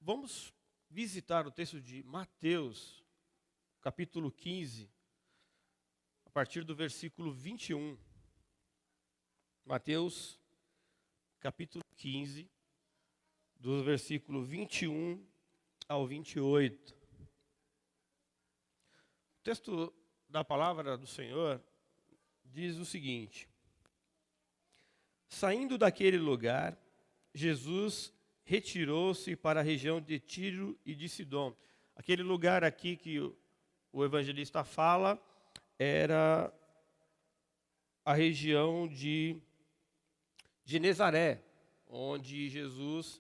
Vamos visitar o texto de Mateus, capítulo 15, a partir do versículo 21. Mateus, capítulo 15, do versículo 21 ao 28. O texto da palavra do Senhor diz o seguinte: saindo daquele lugar, Jesus retirou-se para a região de Tiro e de Sidom. Aquele lugar aqui que o evangelista fala era a região de Genezaré, onde Jesus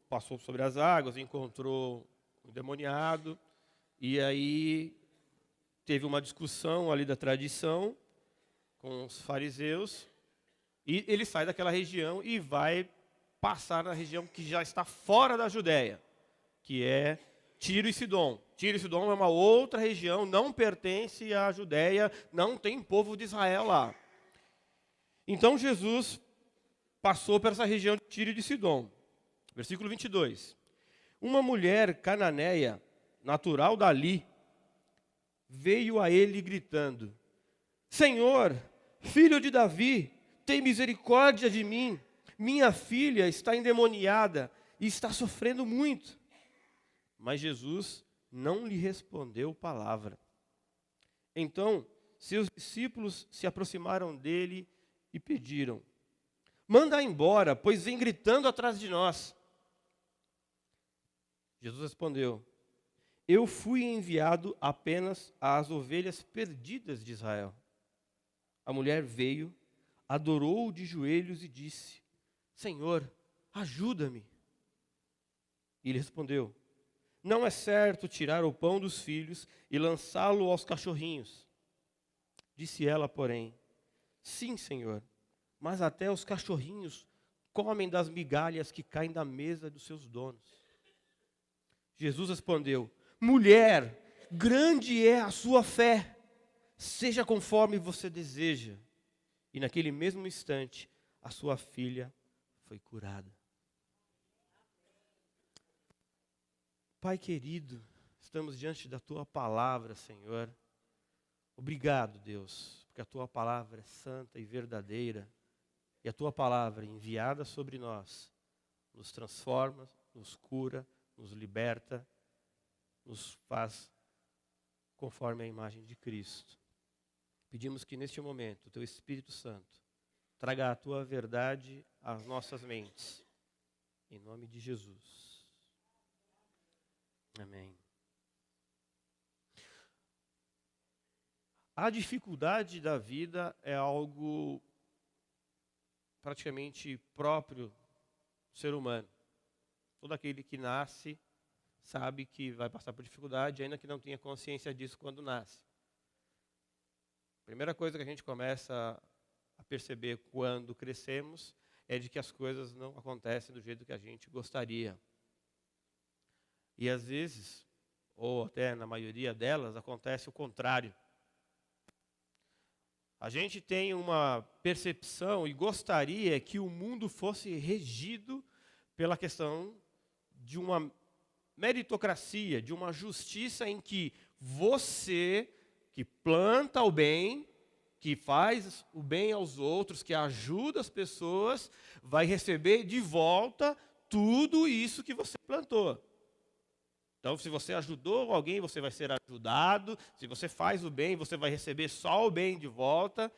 passou sobre as águas, encontrou um endemoniado, e aí teve uma discussão ali da tradição com os fariseus, e ele sai daquela região e vai passar na região que já está fora da Judéia, que é Tiro e Sidom. Tiro e Sidom é uma outra região, não pertence à Judéia, não tem povo de Israel lá. Então Jesus passou por essa região de Tiro e de Sidom. Versículo 22. Uma mulher cananeia, natural dali, veio a ele gritando: Senhor, filho de Davi, tem misericórdia de mim. Minha filha está endemoniada e está sofrendo muito. Mas Jesus não lhe respondeu palavra. Então, seus discípulos se aproximaram dele e pediram: manda embora, pois vem gritando atrás de nós. Jesus respondeu: eu fui enviado apenas às ovelhas perdidas de Israel. A mulher veio, adorou de joelhos e disse: Senhor, ajuda-me. E ele respondeu: não é certo tirar o pão dos filhos e lançá-lo aos cachorrinhos. Disse ela, porém: sim, Senhor, mas até os cachorrinhos comem das migalhas que caem da mesa dos seus donos. Jesus respondeu: mulher, grande é a sua fé, seja conforme você deseja. E naquele mesmo instante, a sua filha foi curada. Pai querido, estamos diante da tua palavra, Senhor. Obrigado, Deus, porque a tua palavra é santa e verdadeira. E a tua palavra enviada sobre nós nos transforma, nos cura, nos liberta, nos faz conforme a imagem de Cristo. Pedimos que neste momento o teu Espírito Santo traga a tua verdade às nossas mentes. Em nome de Jesus. Amém. A dificuldade da vida é algo praticamente próprio do ser humano. Todo aquele que nasce sabe que vai passar por dificuldade, ainda que não tenha consciência disso quando nasce. A primeira coisa que a gente começa a perceber quando crescemos é de que as coisas não acontecem do jeito que a gente gostaria. E às vezes, ou até na maioria delas, acontece o contrário. A gente tem uma percepção e gostaria que o mundo fosse regido pela questão de uma meritocracia, de uma justiça em que você, que planta o bem, que faz o bem aos outros, que ajuda as pessoas, vai receber de volta tudo isso que você plantou. Então, se você ajudou alguém, você vai ser ajudado. Se você faz o bem, você vai receber só o bem de volta.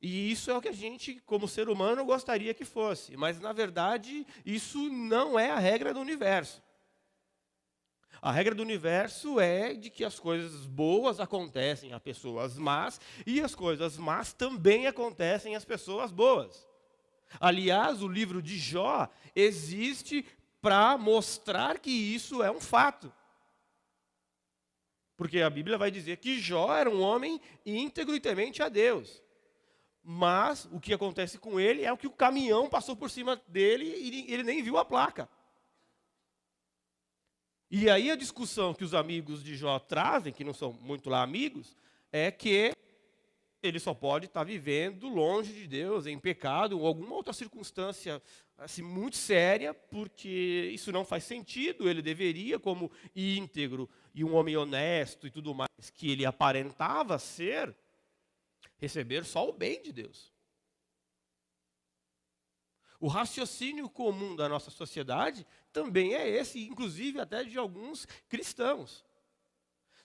E isso é o que a gente, como ser humano, gostaria que fosse. Mas, na verdade, isso não é a regra do universo. A regra do universo é de que as coisas boas acontecem a pessoas más, e as coisas más também acontecem às pessoas boas. Aliás, o livro de Jó existe para mostrar que isso é um fato. Porque a Bíblia vai dizer que Jó era um homem íntegro e temente a Deus. Mas o que acontece com ele é o que o caminhão passou por cima dele e ele nem viu a placa. E aí a discussão que os amigos de Jó trazem, que não são muito lá amigos, é que ele só pode estar vivendo longe de Deus, em pecado, ou alguma outra circunstância assim, muito séria, porque isso não faz sentido. Ele deveria, como íntegro e um homem honesto e tudo mais, que ele aparentava ser, receber só o bem de Deus. O raciocínio comum da nossa sociedade também é esse, inclusive até de alguns cristãos.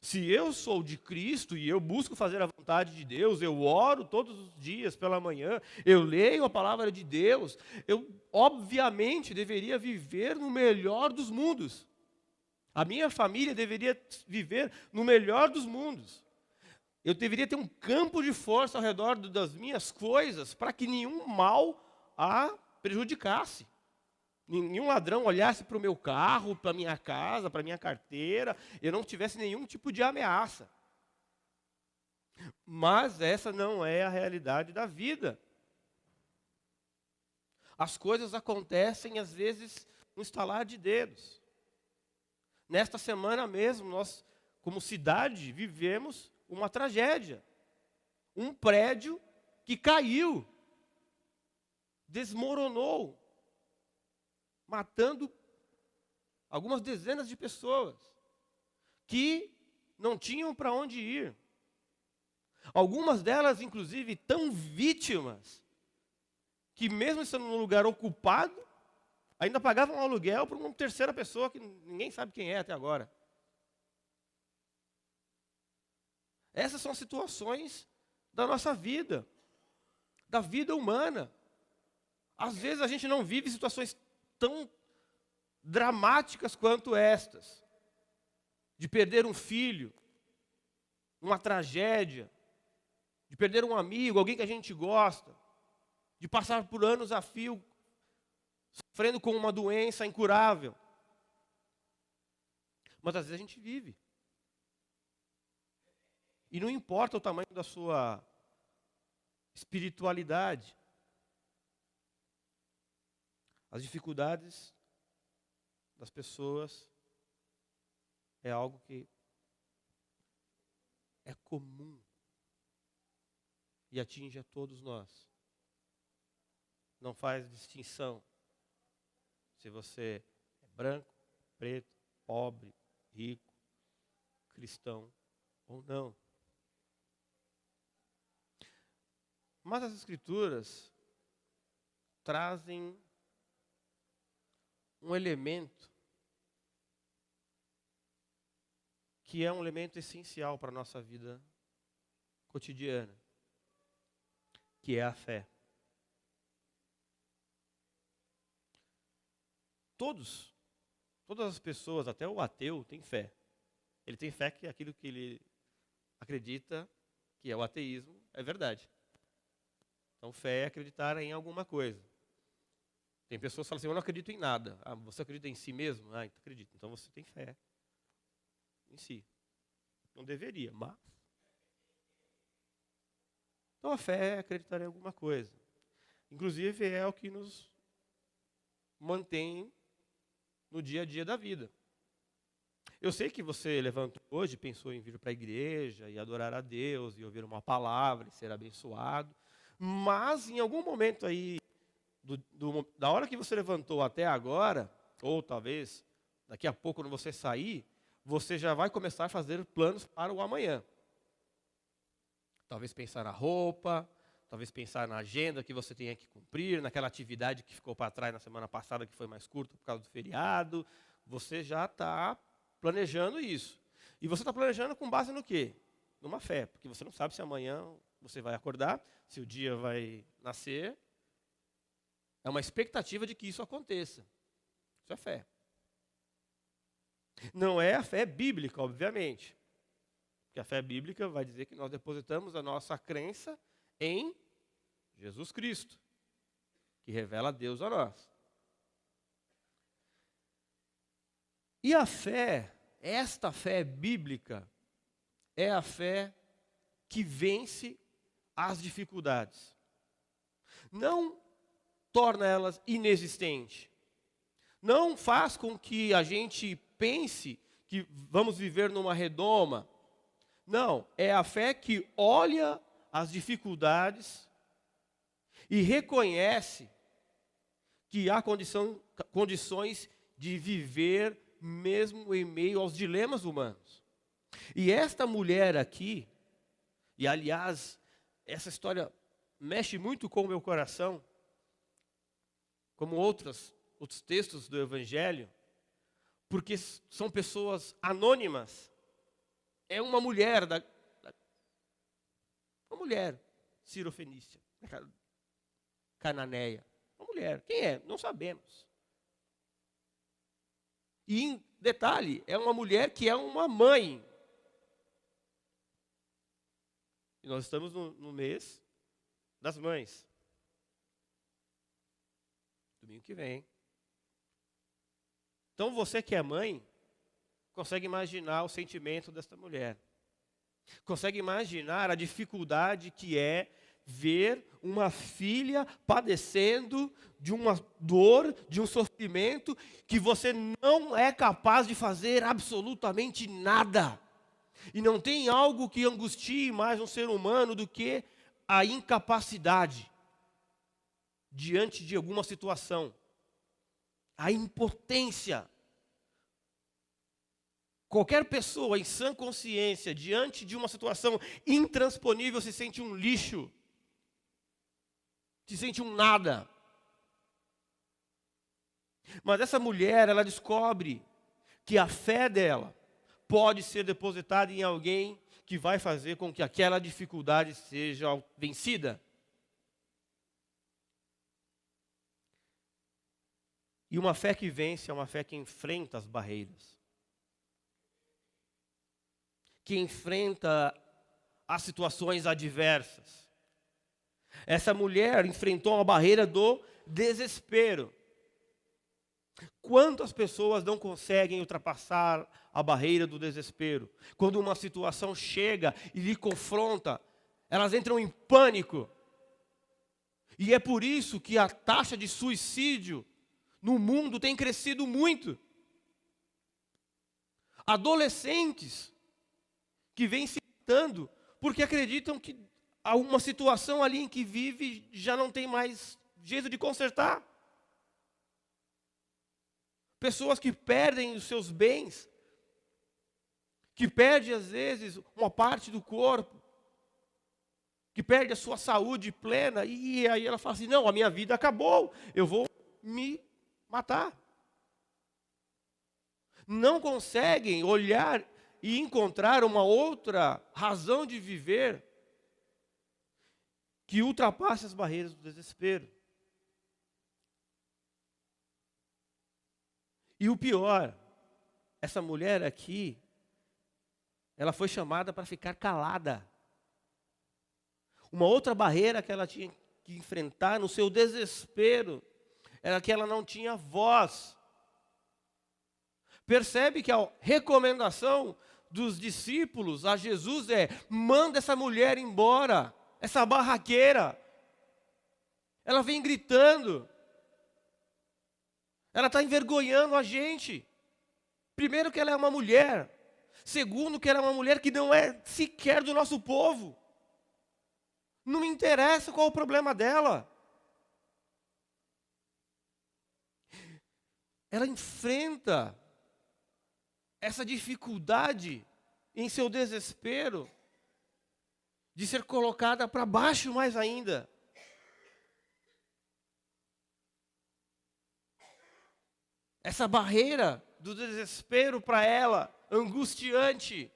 Se eu sou de Cristo e eu busco fazer a vontade de Deus, eu oro todos os dias pela manhã, eu leio a palavra de Deus, eu obviamente deveria viver no melhor dos mundos. A minha família deveria viver no melhor dos mundos. Eu deveria ter um campo de força ao redor das minhas coisas para que nenhum mal a prejudicasse. Nenhum ladrão olhasse para o meu carro, para a minha casa, para a minha carteira, eu não tivesse nenhum tipo de ameaça. Mas essa não é a realidade da vida. As coisas acontecem, às vezes, no estalar de dedos. Nesta semana mesmo, nós, como cidade, vivemos uma tragédia. Um prédio que caiu, desmoronou, matando algumas dezenas de pessoas que não tinham para onde ir. Algumas delas, inclusive, tão vítimas, que mesmo estando num lugar ocupado, ainda pagavam um aluguel para uma terceira pessoa que ninguém sabe quem é até agora. Essas são situações da nossa vida, da vida humana. Às vezes a gente não vive situações tão dramáticas quanto estas, de perder um filho, uma tragédia, de perder um amigo, alguém que a gente gosta, de passar por anos a fio, sofrendo com uma doença incurável. Mas às vezes a gente vive. E não importa o tamanho da sua espiritualidade, as dificuldades das pessoas é algo que é comum e atinge a todos nós. Não faz distinção se você é branco, preto, pobre, rico, cristão ou não. Mas as Escrituras trazem um elemento que é um elemento essencial para a nossa vida cotidiana, que é a fé. Todas as pessoas, até o ateu, tem fé. Ele tem fé que aquilo que ele acredita, que é o ateísmo, é verdade. Então, fé é acreditar em alguma coisa. Tem pessoas que falam assim, eu não acredito em nada. Ah, você acredita em si mesmo? Ah, então acredito. Então você tem fé em si. Não deveria, mas... Então a fé é acreditar em alguma coisa. Inclusive é o que nos mantém no dia a dia da vida. Eu sei que você levantou hoje, pensou em vir para a igreja e adorar a Deus e ouvir uma palavra e ser abençoado, mas em algum momento aí, da hora que você levantou até agora, ou talvez daqui a pouco quando você sair, você já vai começar a fazer planos para o amanhã. Talvez pensar na roupa, talvez pensar na agenda que você tenha que cumprir, naquela atividade que ficou para trás na semana passada, que foi mais curta por causa do feriado. Você já está planejando isso. E você está planejando com base no quê? Numa fé, porque você não sabe se amanhã você vai acordar, se o dia vai nascer. É uma expectativa de que isso aconteça. Isso é fé. Não é a fé bíblica, obviamente. Porque a fé bíblica vai dizer que nós depositamos a nossa crença em Jesus Cristo, que revela Deus a nós. E a fé, esta fé bíblica, é a fé que vence as dificuldades. Não torna elas inexistentes. Não faz com que a gente pense que vamos viver numa redoma. Não, é a fé que olha as dificuldades e reconhece que há condições de viver mesmo em meio aos dilemas humanos. E esta mulher aqui, e aliás, essa história mexe muito com o meu coração, como outros textos do Evangelho, porque são pessoas anônimas. É uma mulher, uma mulher cirofenícia, cananeia. Uma mulher. Quem é? Não sabemos. E, em detalhe, é uma mulher que é uma mãe. E nós estamos no mês das mães. Domingo que vem. Então, você que é mãe, consegue imaginar o sentimento desta mulher. Consegue imaginar a dificuldade que é ver uma filha padecendo de uma dor, de um sofrimento, que você não é capaz de fazer absolutamente nada. E não tem algo que angustie mais um ser humano do que a incapacidade diante de alguma situação. A impotência. Qualquer pessoa em sã consciência, diante de uma situação intransponível, se sente um lixo. Se sente um nada. Mas essa mulher, ela descobre que a fé dela pode ser depositada em alguém que vai fazer com que aquela dificuldade seja vencida. E uma fé que vence é uma fé que enfrenta as barreiras. Que enfrenta as situações adversas. Essa mulher enfrentou uma barreira do desespero. Quantas pessoas não conseguem ultrapassar a barreira do desespero? Quando uma situação chega e lhe confronta, elas entram em pânico. E é por isso que a taxa de suicídio no mundo tem crescido muito. Adolescentes que vêm se matando porque acreditam que há uma situação ali em que vive já não tem mais jeito de consertar. Pessoas que perdem os seus bens, que perdem às vezes uma parte do corpo, que perde a sua saúde plena, e aí ela fala assim, não, a minha vida acabou, eu vou me matar. Não conseguem olhar e encontrar uma outra razão de viver que ultrapasse as barreiras do desespero. E o pior, essa mulher aqui, ela foi chamada para ficar calada. Uma outra barreira que ela tinha que enfrentar no seu desespero era que ela não tinha voz. Percebe que a recomendação dos discípulos a Jesus é: manda essa mulher embora, essa barraqueira. Ela vem gritando. Ela está envergonhando a gente. Primeiro que ela é uma mulher. Segundo que ela é uma mulher que não é sequer do nosso povo. Não me interessa qual o problema dela. Ela enfrenta essa dificuldade em seu desespero de ser colocada para baixo mais ainda. Essa barreira do desespero para ela, angustiante,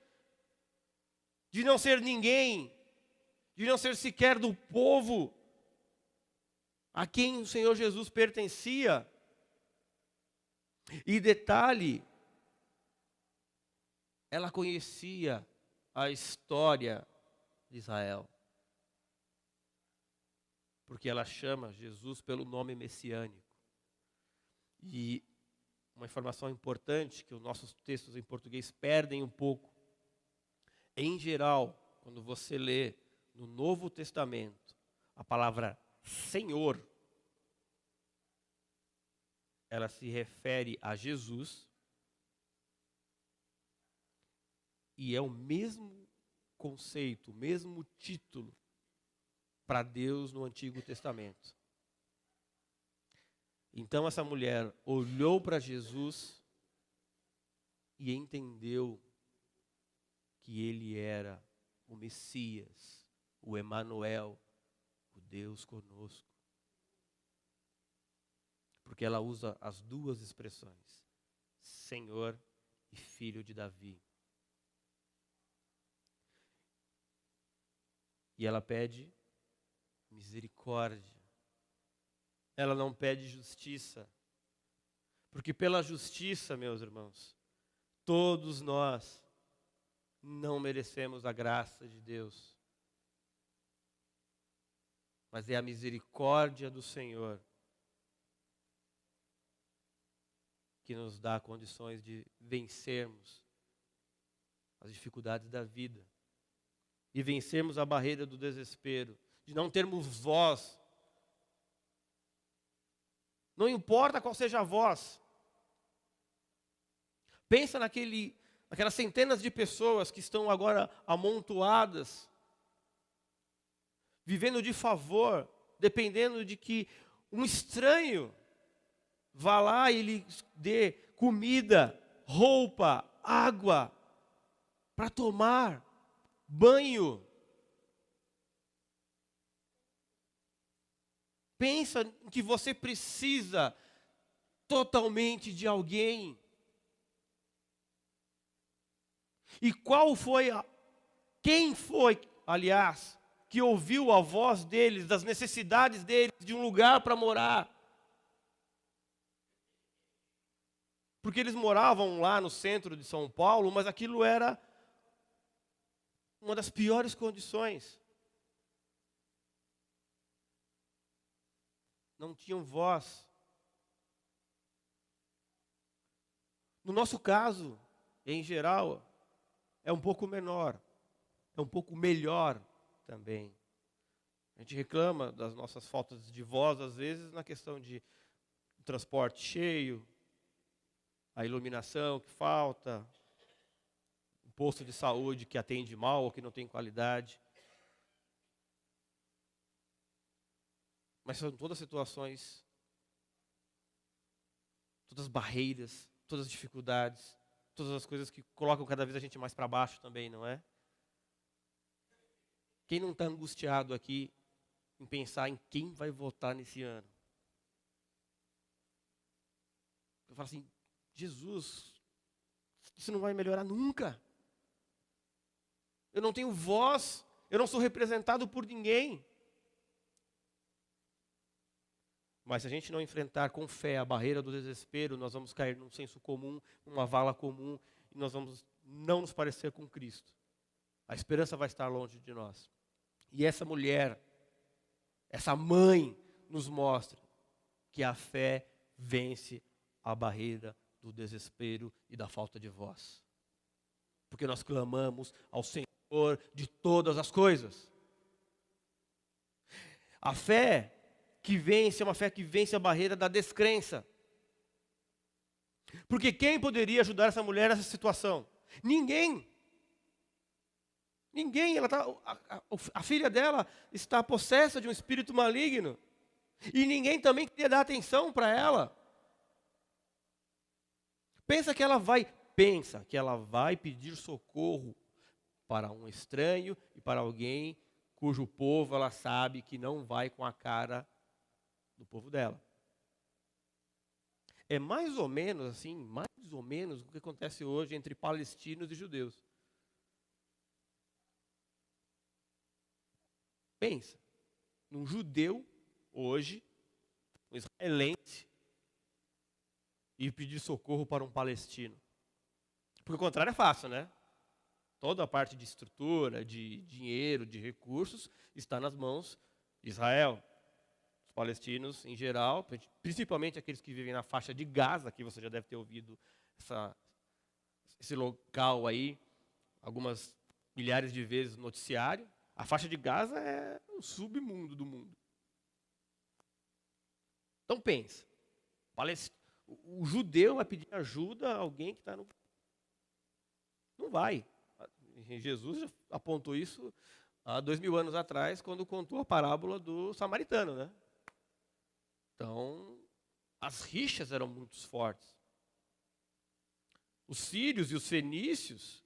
de não ser ninguém, de não ser sequer do povo a quem o Senhor Jesus pertencia. E detalhe, ela conhecia a história de Israel, porque ela chama Jesus pelo nome messiânico. E uma informação importante que os nossos textos em português perdem um pouco. Em geral, quando você lê no Novo Testamento a palavra Senhor, ela se refere a Jesus e é o mesmo conceito, o mesmo título para Deus no Antigo Testamento. Então essa mulher olhou para Jesus e entendeu que ele era o Messias, o Emanuel, o Deus conosco. Porque ela usa as duas expressões, Senhor e Filho de Davi. E ela pede misericórdia. Ela não pede justiça. Porque pela justiça, meus irmãos, todos nós não merecemos a graça de Deus. Mas é a misericórdia do Senhor que nos dá condições de vencermos as dificuldades da vida. E vencermos a barreira do desespero, de não termos voz. Não importa qual seja a voz. Pensa naquelas centenas de pessoas que estão agora amontoadas, vivendo de favor, dependendo de que um estranho vá lá e lhes dê comida, roupa, água, para tomar, banho. Pensa que você precisa totalmente de alguém. E quem foi, aliás, que ouviu a voz deles, das necessidades deles, de um lugar para morar? Porque eles moravam lá no centro de São Paulo, mas aquilo era uma das piores condições. Não tinham voz. No nosso caso, em geral, é um pouco menor, é um pouco melhor também. A gente reclama das nossas faltas de voz, às vezes, na questão de transporte cheio, a iluminação que falta, o posto de saúde que atende mal ou que não tem qualidade. Mas são todas situações, todas as barreiras, todas as dificuldades, todas as coisas que colocam cada vez a gente mais para baixo também, não é? Quem não está angustiado aqui em pensar em quem vai votar nesse ano? Eu falo assim, Jesus, isso não vai melhorar nunca. Eu não tenho voz, eu não sou representado por ninguém. Mas se a gente não enfrentar com fé a barreira do desespero, nós vamos cair num senso comum, numa vala comum, e nós vamos não nos parecer com Cristo. A esperança vai estar longe de nós. E essa mulher, essa mãe, nos mostra que a fé vence a barreira do desespero e da falta de voz. Porque nós clamamos ao Senhor de todas as coisas. A fé que vence é uma fé que vence a barreira da descrença. Porque quem poderia ajudar essa mulher nessa situação? Ninguém. Ninguém. A filha dela está possessa de um espírito maligno. E ninguém também queria dar atenção para ela. Pensa que ela vai pedir socorro para um estranho e para alguém cujo povo ela sabe que não vai com a cara do povo dela. É mais ou menos o que acontece hoje entre palestinos e judeus. Pensa, num judeu hoje, um israelense, e pedir socorro para um palestino. Porque o contrário é fácil, né? Toda a parte de estrutura, de dinheiro, de recursos, está nas mãos de Israel. Os palestinos, em geral, principalmente aqueles que vivem na faixa de Gaza, que você já deve ter ouvido esse local aí, algumas milhares de vezes no noticiário. A faixa de Gaza é o submundo do mundo. Então pensa, o judeu vai pedir ajuda a alguém que está no... Não vai. Jesus já apontou isso há 2000 anos atrás, quando contou a parábola do samaritano, né? Então, as rixas eram muito fortes. Os sírios e os fenícios,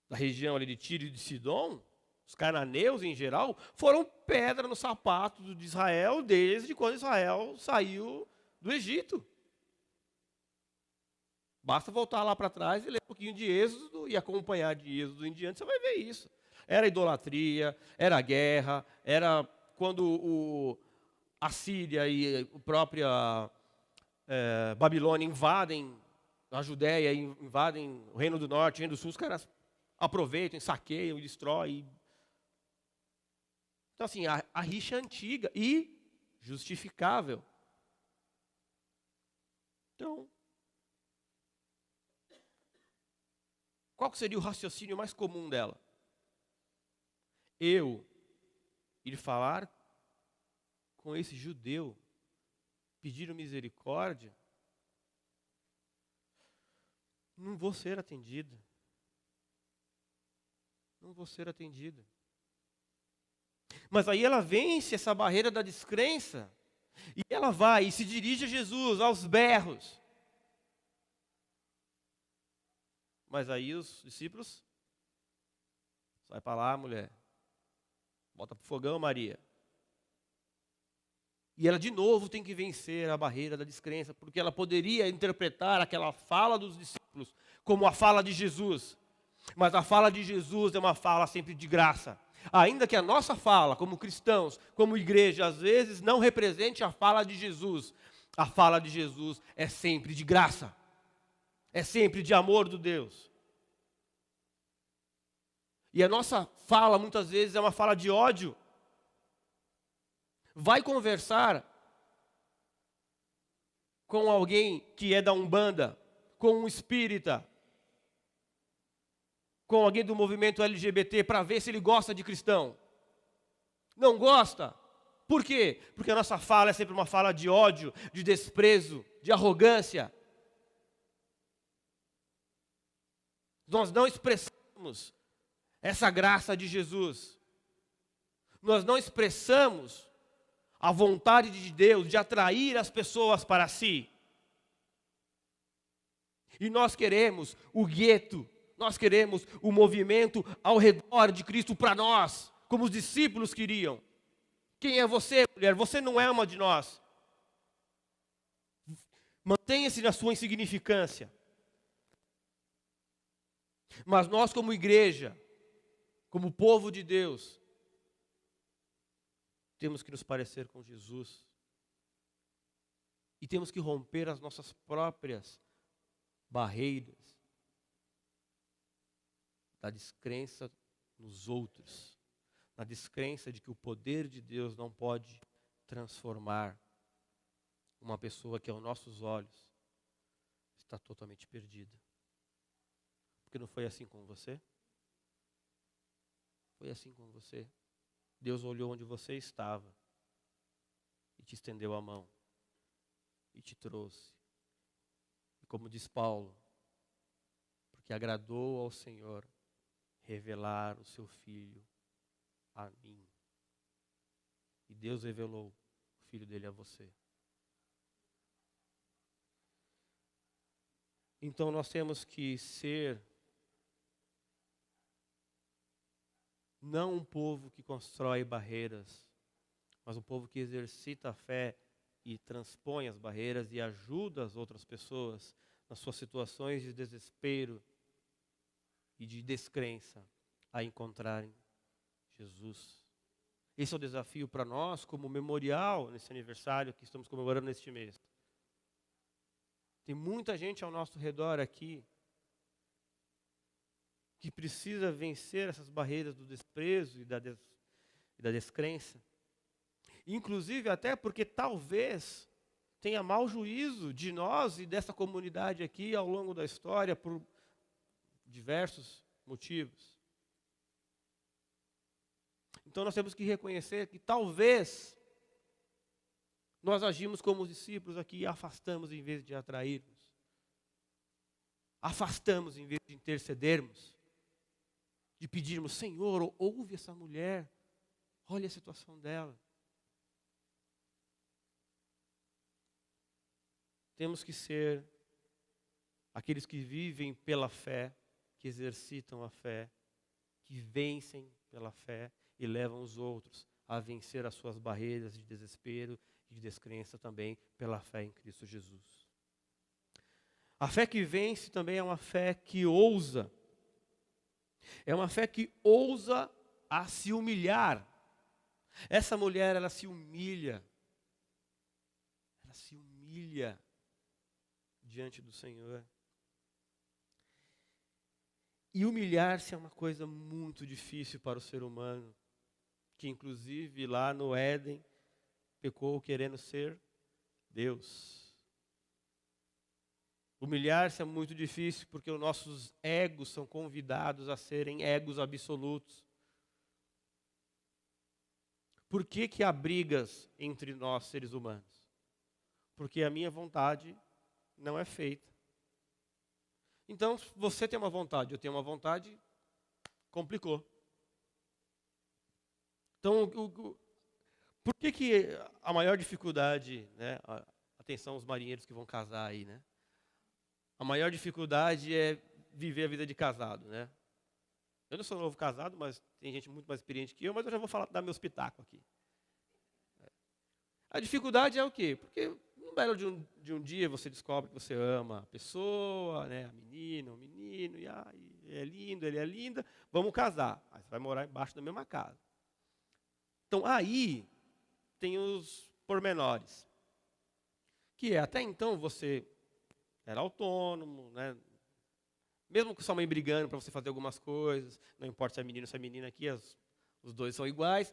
da região ali de Tiro e de Sidom, os cananeus em geral, foram pedra no sapato de Israel desde quando Israel saiu do Egito. Basta voltar lá para trás e ler um pouquinho de Êxodo e acompanhar de Êxodo em diante, você vai ver isso. Era idolatria, era guerra, era quando a Síria e a própria Babilônia invadem a Judéia, invadem o Reino do Norte, o Reino do Sul, os caras aproveitam, saqueiam, destroem. Então, assim, a rixa é antiga e justificável. Então, qual que seria o raciocínio mais comum dela? Eu ir falar com esse judeu, pedir misericórdia, não vou ser atendida. Não vou ser atendida. Mas aí ela vence essa barreira da descrença e ela vai e se dirige a Jesus aos berros. Mas aí os discípulos, sai para lá, mulher. Bota para o fogão, Maria. E ela de novo tem que vencer a barreira da descrença, porque ela poderia interpretar aquela fala dos discípulos como a fala de Jesus. Mas a fala de Jesus é uma fala sempre de graça. Ainda que a nossa fala, como cristãos, como igreja, às vezes não represente a fala de Jesus, a fala de Jesus é sempre de graça. É sempre de amor do Deus. E a nossa fala, muitas vezes, é uma fala de ódio. Vai conversar com alguém que é da Umbanda, com um espírita, com alguém do movimento LGBT, para ver se ele gosta de cristão. Não gosta? Por quê? Porque a nossa fala é sempre uma fala de ódio, de desprezo, de arrogância. Nós não expressamos essa graça de Jesus. Nós não expressamos a vontade de Deus de atrair as pessoas para si. E nós queremos o gueto, nós queremos o movimento ao redor de Cristo para nós, como os discípulos queriam. Quem é você, mulher? Você não é uma de nós. Mantenha-se na sua insignificância. Mas nós, como igreja, como povo de Deus, temos que nos parecer com Jesus. E temos que romper as nossas próprias barreiras da descrença nos outros, na descrença de que o poder de Deus não pode transformar uma pessoa que aos nossos olhos está totalmente perdida. Porque não foi assim com você? Foi assim com você. Deus olhou onde você estava e te estendeu a mão e te trouxe. E como diz Paulo, porque agradou ao Senhor revelar o seu Filho a mim. E Deus revelou o Filho dele a você. Então nós temos que ser não um povo que constrói barreiras, mas um povo que exercita a fé e transpõe as barreiras e ajuda as outras pessoas nas suas situações de desespero e de descrença a encontrarem Jesus. Esse é o desafio para nós como memorial nesse aniversário que estamos comemorando neste mês. Tem muita gente ao nosso redor aqui que precisa vencer essas barreiras do desprezo e da descrença. Inclusive até porque talvez tenha mau juízo de nós e dessa comunidade aqui ao longo da história por diversos motivos. Então nós temos que reconhecer que talvez nós agimos como os discípulos aqui e afastamos em vez de atrairmos. Afastamos em vez de intercedermos. de pedirmos, Senhor, ouve essa mulher, olha a situação dela. Temos que ser aqueles que vivem pela fé, que exercitam a fé, que vencem pela fé e levam os outros a vencer as suas barreiras de desespero e de descrença também pela fé em Cristo Jesus. A fé que vence também é uma fé que ousa. É uma fé que ousa a se humilhar. Essa mulher, ela se humilha. Ela se humilha diante do Senhor. E humilhar-se é uma coisa muito difícil para o ser humano, que inclusive lá no Éden pecou querendo ser Deus. Humilhar-se é muito difícil porque os nossos egos são convidados a serem egos absolutos. Por que há brigas entre nós, seres humanos? Porque a minha vontade não é feita. Então, você tem uma vontade, eu tenho uma vontade, complicou. Então, por que a maior dificuldade, né? Atenção os marinheiros que vão casar aí, né? A maior dificuldade é viver a vida de casado, né? Eu não sou novo casado, mas tem gente muito mais experiente que eu, mas eu já vou dar meu espetáculo aqui. A dificuldade é o quê? Porque um belo de um dia você descobre que você ama a pessoa, né? A menina, o menino, e é lindo, ele é linda, vamos casar. Aí você vai morar embaixo da mesma casa. Então aí tem os pormenores. Que é, até então você era autônomo, né? Mesmo com sua mãe brigando para você fazer algumas coisas, não importa se é menino ou se é menina aqui, os dois são iguais.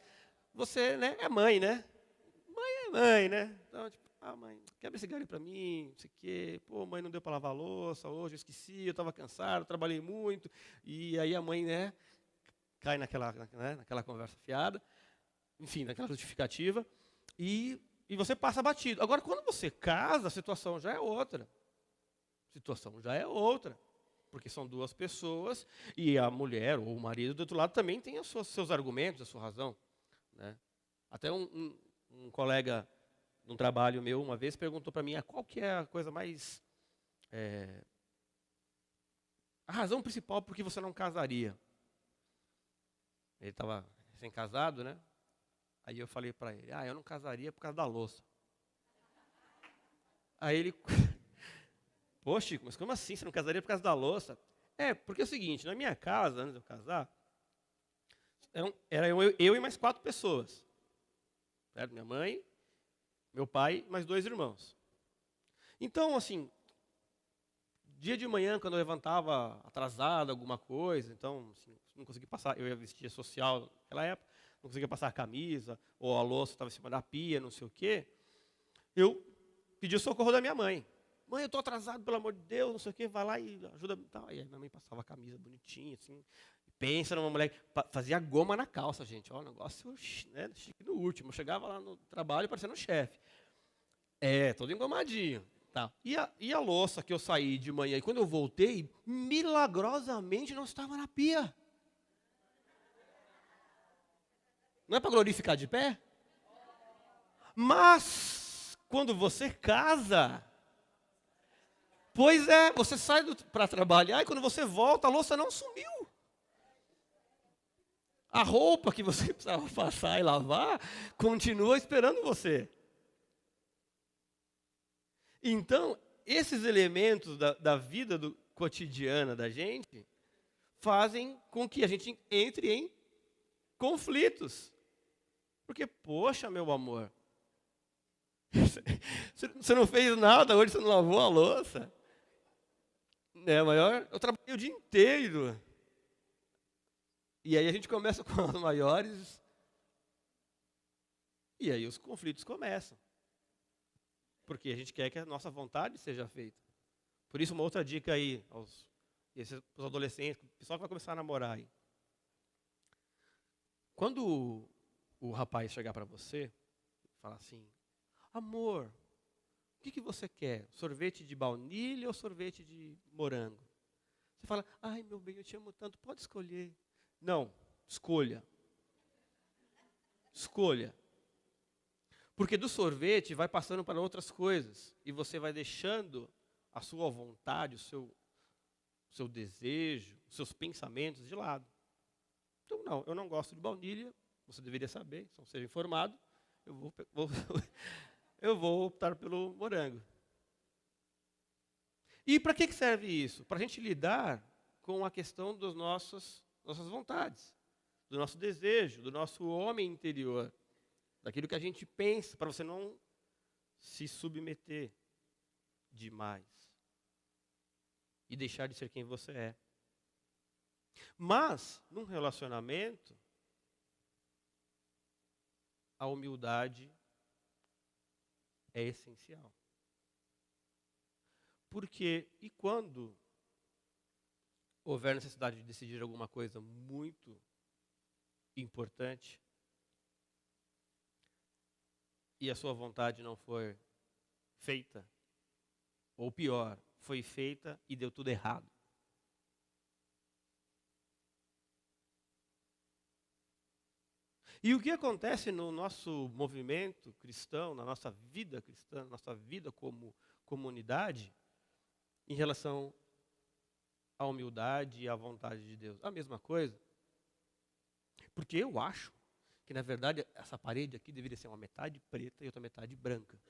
Você, né, é mãe, né? Mãe é mãe, né? Então, tipo, mãe, quebra esse galho para mim, não sei o quê. Pô, mãe, não deu para lavar a louça hoje, eu esqueci, eu estava cansado, trabalhei muito. E aí a mãe, né, cai naquela conversa fiada, enfim, naquela justificativa, e você passa batido. Agora, quando você casa, a situação já é outra. Porque são duas pessoas e a mulher ou o marido do outro lado também tem os seus argumentos, a sua razão. Né? Até um colega num trabalho meu uma vez perguntou para mim qual que é a coisa mais... a razão principal por que você não casaria. Ele estava recém-casado, né? Aí eu falei para ele, eu não casaria por causa da louça. Aí ele... Poxa, mas como assim? Você não casaria por causa da louça? Porque é o seguinte, na minha casa, antes de eu casar, era eu e mais 4 pessoas. Certo? Minha mãe, meu pai, mais 2 irmãos. Então, assim, dia de manhã, quando eu levantava atrasado alguma coisa, então, assim, não conseguia passar, eu ia vestir social naquela época, não conseguia passar a camisa, ou a louça estava em cima da pia, não sei o quê, eu pedi o socorro da minha mãe. Mãe, eu estou atrasado, pelo amor de Deus, não sei o quê, vai lá e ajuda. Aí minha mãe passava a camisa bonitinha, assim. Pensa numa mulher que fazia goma na calça, gente. Ó, o negócio, né, chique no último. Eu chegava lá no trabalho parecendo um chefe. Todo engomadinho. Tá. E a louça que eu saí de manhã, e quando eu voltei, milagrosamente não estava na pia. Não é para glorificar de pé? Mas, quando você casa... Pois é, você sai para trabalhar e quando você volta, a louça não sumiu. A roupa que você precisava passar e lavar, continua esperando você. Então, esses elementos da vida cotidiana da gente, fazem com que a gente entre em conflitos. Porque, poxa, meu amor, você não fez nada hoje, você não lavou a louça. Eu trabalhei o dia inteiro. E aí a gente começa com as maiores. E aí os conflitos começam. Porque a gente quer que a nossa vontade seja feita. Por isso, uma outra dica aí, aos adolescentes, o pessoal que vai começar a namorar aí. Quando o rapaz chegar para você, falar assim, amor, o que você quer? Sorvete de baunilha ou sorvete de morango? Você fala, ai meu bem, eu te amo tanto, pode escolher. Não, escolha. Escolha. Porque do sorvete vai passando para outras coisas. E você vai deixando a sua vontade, o seu desejo, os seus pensamentos de lado. Então, não, eu não gosto de baunilha. Você deveria saber, se não seja informado. Eu vou optar pelo morango. E para que serve isso? Para a gente lidar com a questão das nossas vontades, do nosso desejo, do nosso homem interior, daquilo que a gente pensa, para você não se submeter demais e deixar de ser quem você é. Mas, num relacionamento, a humildade é essencial. Porque, e quando houver necessidade de decidir alguma coisa muito importante, e a sua vontade não for feita, ou pior, foi feita e deu tudo errado. E o que acontece no nosso movimento cristão, na nossa vida cristã, na nossa vida como comunidade, em relação à humildade e à vontade de Deus? A mesma coisa. Porque eu acho que, na verdade, essa parede aqui deveria ser uma metade preta e outra metade branca.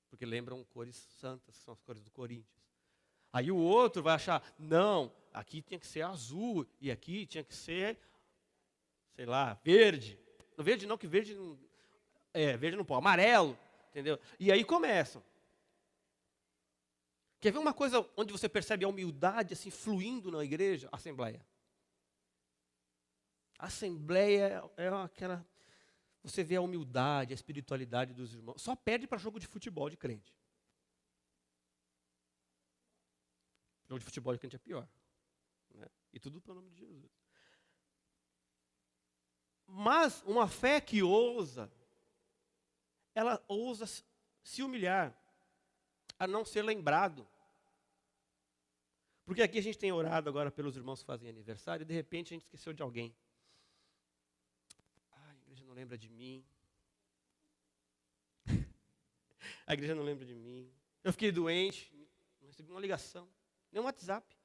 Porque lembram cores santas, que são as cores do Corinthians. Aí o outro vai achar, não, aqui tinha que ser azul, e aqui tinha que ser, sei lá, verde. No verde não, que verde não, verde não pode, amarelo, entendeu? E aí começam. Quer ver uma coisa onde você percebe a humildade assim fluindo na igreja? Assembleia. A assembleia é aquela... Você vê a humildade, a espiritualidade dos irmãos. Só perde para jogo de futebol de crente. Jogo de futebol de crente é pior. Né? E tudo pelo nome de Jesus. Mas uma fé que ousa, ela ousa se humilhar, a não ser lembrado. Porque aqui a gente tem orado agora pelos irmãos que fazem aniversário, e de repente a gente esqueceu de alguém. A igreja não lembra de mim. A igreja não lembra de mim. Eu fiquei doente, não recebi uma ligação, nem um WhatsApp.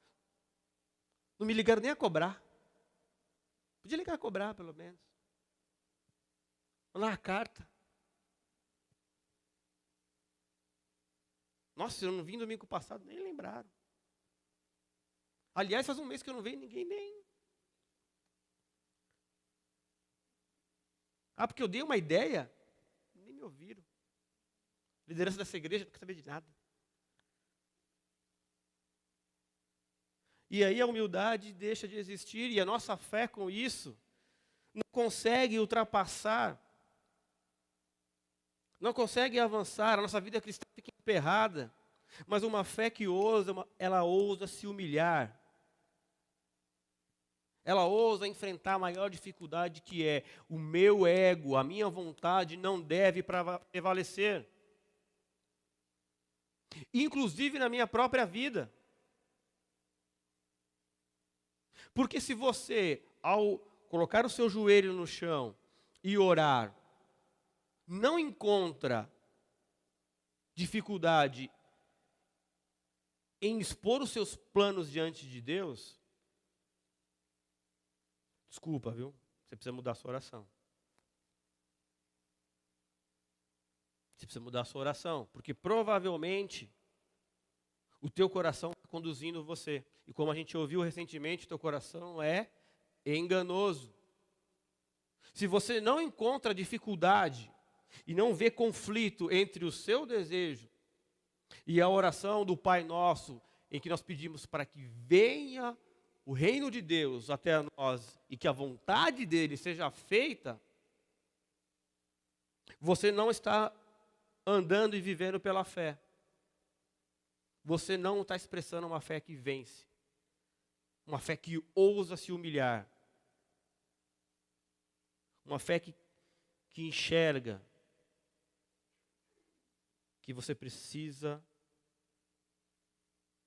Não me ligaram nem a cobrar. Podia ligar a cobrar, pelo menos. Mandar uma carta. Nossa, eu não vim domingo passado, nem lembraram. Aliás, faz um mês que eu não vejo ninguém nem. Ah, porque eu dei uma ideia, nem me ouviram. Liderança dessa igreja não quer saber de nada. E aí a humildade deixa de existir, e a nossa fé com isso não consegue ultrapassar, não consegue avançar, a nossa vida cristã fica emperrada. Mas uma fé que ousa, ela ousa se humilhar. Ela ousa enfrentar a maior dificuldade, que é o meu ego, a minha vontade não deve prevalecer. Inclusive na minha própria vida. Porque se você, ao colocar o seu joelho no chão e orar, não encontra dificuldade em expor os seus planos diante de Deus, desculpa, viu? Você precisa mudar a sua oração. Você precisa mudar a sua oração, porque provavelmente o teu coração está conduzindo você. E como a gente ouviu recentemente, o teu coração é enganoso. Se você não encontra dificuldade e não vê conflito entre o seu desejo e a oração do Pai Nosso, em que nós pedimos para que venha o reino de Deus até nós e que a vontade dele seja feita, você não está andando e vivendo pela fé. Você não está expressando uma fé que vence. Uma fé que ousa se humilhar. Uma fé que enxerga que você precisa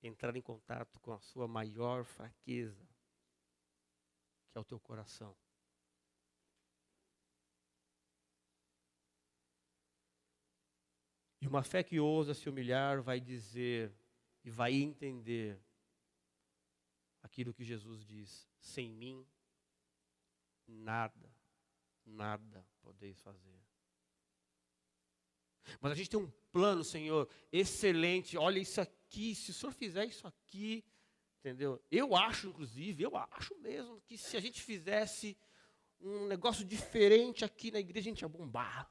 entrar em contato com a sua maior fraqueza, que é o teu coração. E uma fé que ousa se humilhar vai dizer e vai entender aquilo que Jesus diz: sem mim, nada podeis fazer. Mas a gente tem um plano, Senhor, excelente. Olha isso aqui, se o Senhor fizer isso aqui, entendeu? Eu acho mesmo, que se a gente fizesse um negócio diferente aqui na igreja, a gente ia bombar,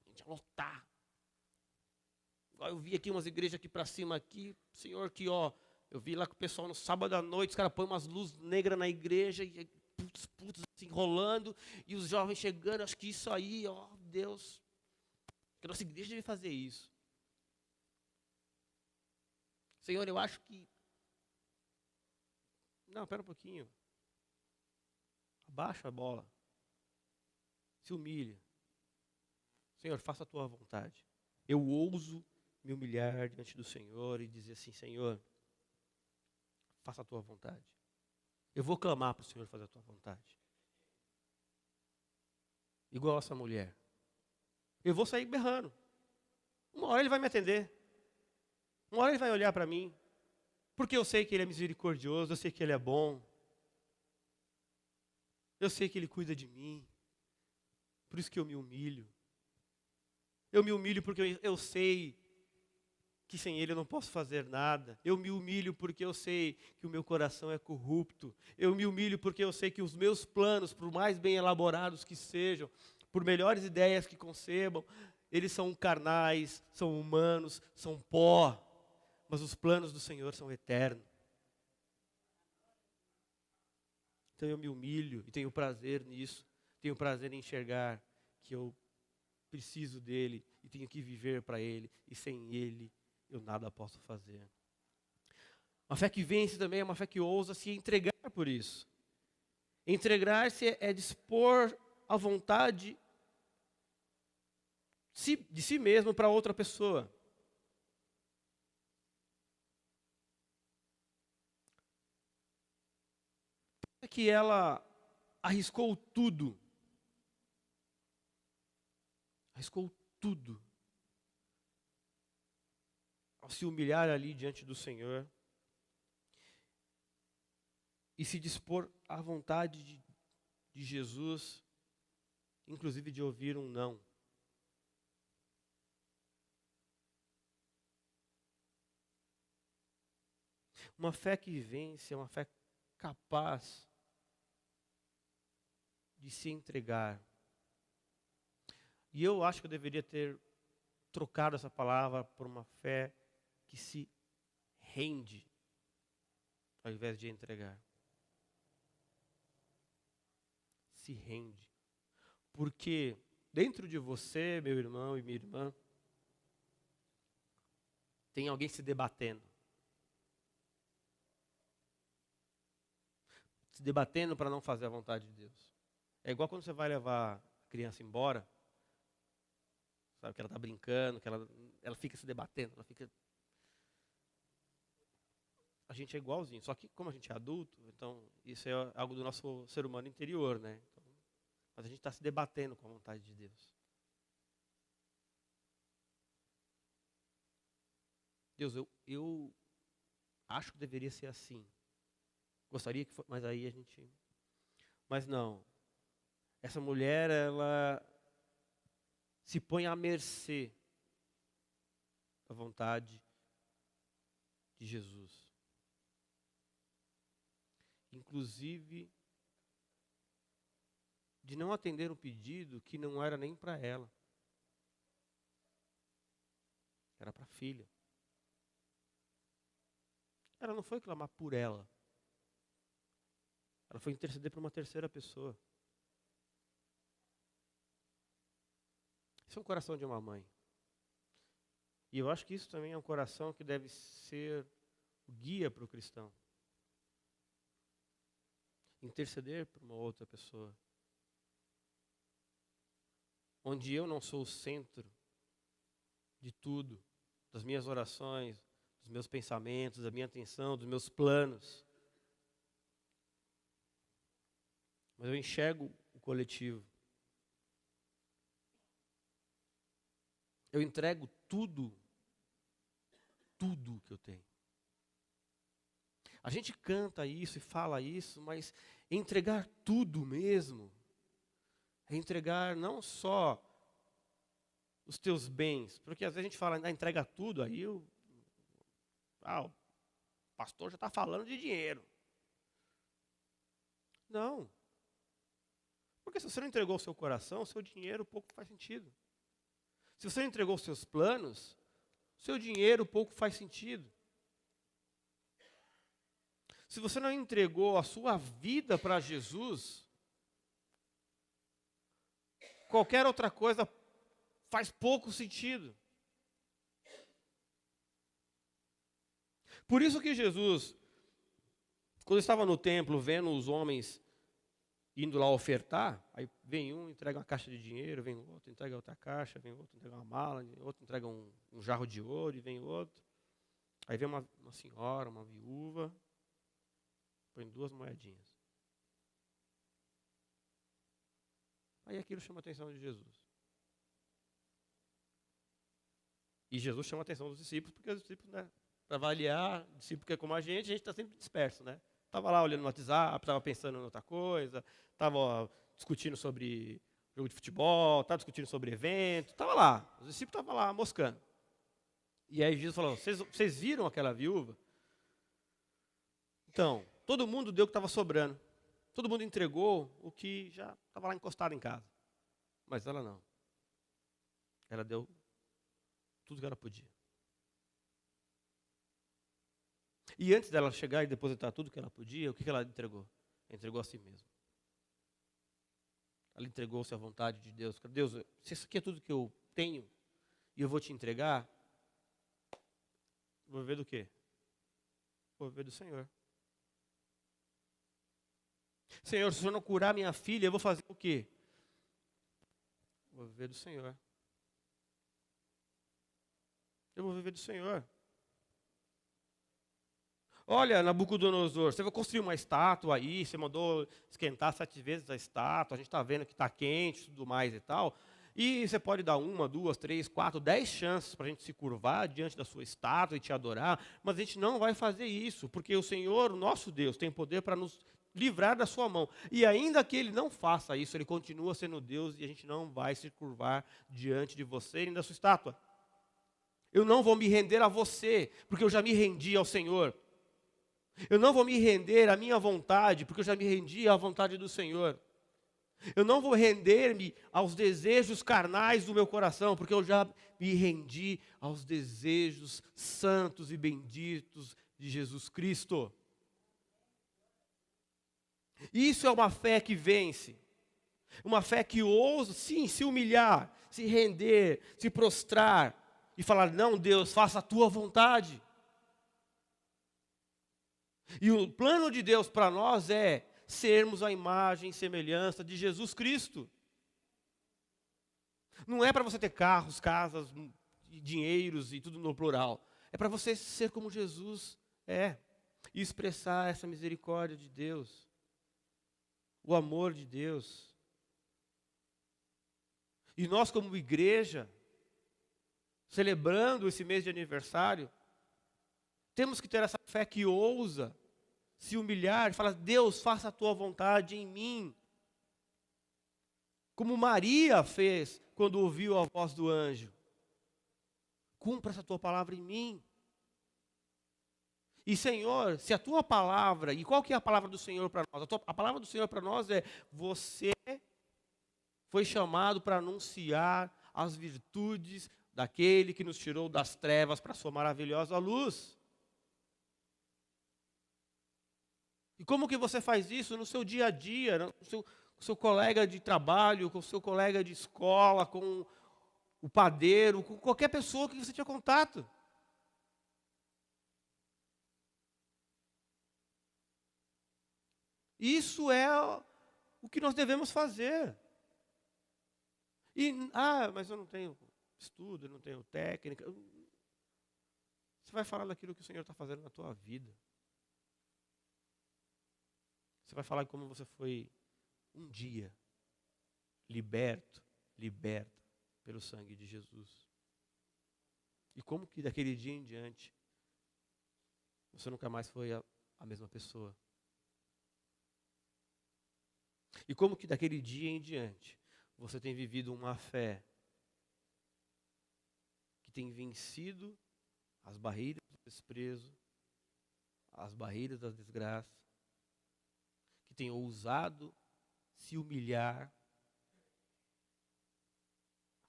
a gente ia lotar. Eu vi aqui umas igrejas aqui para cima aqui, Senhor, que eu vi lá com o pessoal no sábado à noite, os caras põem umas luzes negras na igreja, e putz, assim, rolando, e os jovens chegando. Acho que isso aí, Deus, que a nossa igreja deve fazer isso. Senhor, eu acho que... Não, espera um pouquinho. Abaixa a bola. Se humilha. Senhor, faça a tua vontade. Eu ouso me humilhar diante do Senhor e dizer assim: Senhor, faça a tua vontade. Eu vou clamar para o Senhor fazer a tua vontade. Igual essa mulher. Eu vou sair berrando. Uma hora Ele vai me atender. Uma hora Ele vai olhar para mim. Porque eu sei que Ele é misericordioso, eu sei que Ele é bom. Eu sei que Ele cuida de mim. Por isso que eu me humilho. Eu me humilho porque eu sei que sem Ele eu não posso fazer nada. Eu me humilho porque eu sei que o meu coração é corrupto. Eu me humilho porque eu sei que os meus planos, por mais bem elaborados que sejam, por melhores ideias que concebam, eles são carnais, são humanos, são pó. Mas os planos do Senhor são eternos. Então eu me humilho e tenho prazer nisso. Tenho prazer em enxergar que eu preciso dEle e tenho que viver para Ele. E sem Ele eu nada posso fazer. Uma fé que vence também é uma fé que ousa se entregar por isso. Entregar-se é dispor a vontade de si mesmo para outra pessoa. É que ela arriscou tudo. Arriscou tudo. Ao se humilhar ali diante do Senhor. E se dispor à vontade de Jesus. Inclusive de ouvir um não. Uma fé que vence é uma fé capaz de se entregar. E eu acho que eu deveria ter trocado essa palavra por uma fé que se rende, ao invés de entregar. Se rende. Porque dentro de você, meu irmão e minha irmã, tem alguém se debatendo. Se debatendo para não fazer a vontade de Deus. É igual quando você vai levar a criança embora, sabe, que ela está brincando, que ela fica se debatendo, A gente é igualzinho, só que como a gente é adulto, então isso é algo do nosso ser humano interior, né? Então, mas a gente está se debatendo com a vontade de Deus. Deus, eu acho que deveria ser assim. Gostaria que fosse, mas aí a gente... Mas não. Essa mulher, ela se põe à mercê da vontade de Jesus. Inclusive, de não atender um pedido que não era nem para ela. Era para a filha. Ela não foi clamar por ela. Ela foi interceder por uma terceira pessoa. Isso é um coração de uma mãe. E eu acho que isso também é um coração que deve ser guia para o cristão. Interceder por uma outra pessoa. Onde eu não sou o centro de tudo, das minhas orações, dos meus pensamentos, da minha atenção, dos meus planos. mas eu enxergo o coletivo. Eu entrego tudo que eu tenho. A gente canta isso e fala isso, mas entregar tudo mesmo é entregar não só os teus bens, porque às vezes a gente fala, entrega tudo, aí o pastor já está falando de dinheiro. Não. Porque se você não entregou o seu coração, o seu dinheiro pouco faz sentido. Se você não entregou os seus planos, o seu dinheiro pouco faz sentido. Se você não entregou a sua vida para Jesus, qualquer outra coisa faz pouco sentido. Por isso que Jesus, quando estava no templo, vendo os homens indo lá ofertar, aí vem um, entrega uma caixa de dinheiro, vem outro, entrega outra caixa, vem outro, entrega uma mala, outro entrega um jarro de ouro, e vem outro. Aí vem uma senhora, uma viúva, põe 2 moedinhas. Aí aquilo chama a atenção de Jesus. E Jesus chama a atenção dos discípulos, porque os discípulos, né, para avaliar, discípulo que é como a gente está sempre disperso, né? Estava lá olhando no WhatsApp, estava pensando em outra coisa, estava discutindo sobre jogo de futebol, estava discutindo sobre evento, estava lá, os discípulos estavam lá moscando. E aí Jesus falou, vocês viram aquela viúva? Então, todo mundo deu o que estava sobrando. Todo mundo entregou o que já estava lá encostado em casa. Mas ela não. Ela deu tudo que ela podia. E antes dela chegar e depositar tudo que ela podia, o que ela entregou? Ela entregou a si mesma. Ela entregou-se à vontade de Deus. Deus, se isso aqui é tudo que eu tenho e eu vou te entregar, vou viver do quê? Vou viver do Senhor. Senhor, se o Senhor não curar minha filha, eu vou fazer o quê? Vou viver do Senhor. Eu vou viver do Senhor. Olha, Nabucodonosor, você vai construir uma estátua aí, você mandou esquentar 7 vezes a estátua, a gente está vendo que está quente e tudo mais e tal. E você pode dar 1, 2, 3, 4, 10 chances para a gente se curvar diante da sua estátua e te adorar, mas a gente não vai fazer isso, porque o Senhor, o nosso Deus, tem poder para nos livrar da sua mão. E ainda que Ele não faça isso, Ele continua sendo Deus e a gente não vai se curvar diante de você nem da sua estátua. Eu não vou me render a você, porque eu já me rendi ao Senhor. Eu não vou me render à minha vontade, porque eu já me rendi à vontade do Senhor. Eu não vou render-me aos desejos carnais do meu coração, porque eu já me rendi aos desejos santos e benditos de Jesus Cristo. Isso é uma fé que vence. Uma fé que ousa, sim, se humilhar, se render, se prostrar e falar, não, Deus, faça a tua vontade. E o plano de Deus para nós é sermos a imagem e semelhança de Jesus Cristo. Não é para você ter carros, casas, dinheiros e tudo no plural. É para você ser como Jesus é. E expressar essa misericórdia de Deus. O amor de Deus. E nós como igreja, celebrando esse mês de aniversário, temos que ter essa fé que ousa se humilhar e falar, Deus, faça a tua vontade em mim. Como Maria fez quando ouviu a voz do anjo. Cumpra essa tua palavra em mim. E Senhor, se a tua palavra, e qual que é a palavra do Senhor para nós? A palavra do Senhor para nós é, você foi chamado para anunciar as virtudes daquele que nos tirou das trevas para a sua maravilhosa luz. E como que você faz isso no seu dia a dia, com o seu colega de trabalho, com o seu colega de escola, com o padeiro, com qualquer pessoa que você tenha contato? Isso é o que nós devemos fazer. E, mas eu não tenho estudo, eu não tenho técnica. Você vai falar daquilo que o Senhor está fazendo na tua vida. Você vai falar de como você foi um dia, liberto pelo sangue de Jesus. E como que daquele dia em diante, você nunca mais foi a mesma pessoa? E como que daquele dia em diante, você tem vivido uma fé que tem vencido as barreiras do desprezo, as barreiras da desgraça, que tem ousado se humilhar,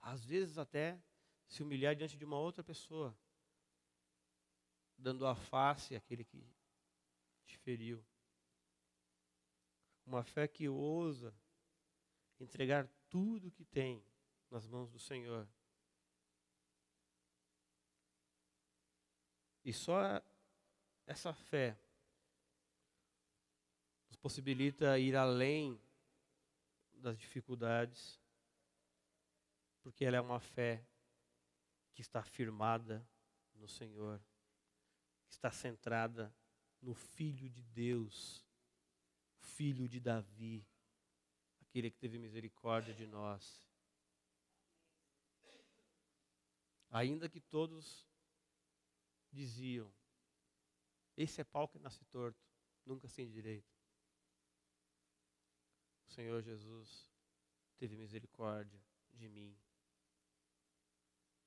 às vezes até se humilhar diante de uma outra pessoa, dando a face àquele que te feriu. Uma fé que ousa entregar tudo que tem nas mãos do Senhor. E só essa fé nos possibilita ir além das dificuldades, porque ela é uma fé que está firmada no Senhor, que está centrada no Filho de Deus, Filho de Davi, aquele que teve misericórdia de nós. Ainda que todos diziam, esse é pau que nasce torto, nunca se endireita. O Senhor Jesus teve misericórdia de mim.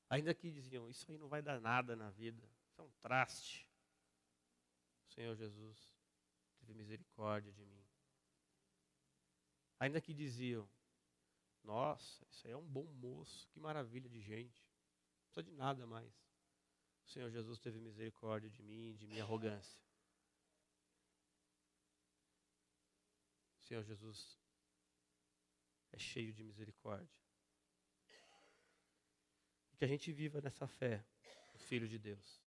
Ainda que diziam, isso aí não vai dar nada na vida, isso é um traste. O Senhor Jesus teve misericórdia de mim. Ainda que diziam, nossa, isso aí é um bom moço, que maravilha de gente, não precisa de nada mais. O Senhor Jesus teve misericórdia de mim, de minha arrogância. O Senhor Jesus é cheio de misericórdia. E que a gente viva nessa fé, o Filho de Deus.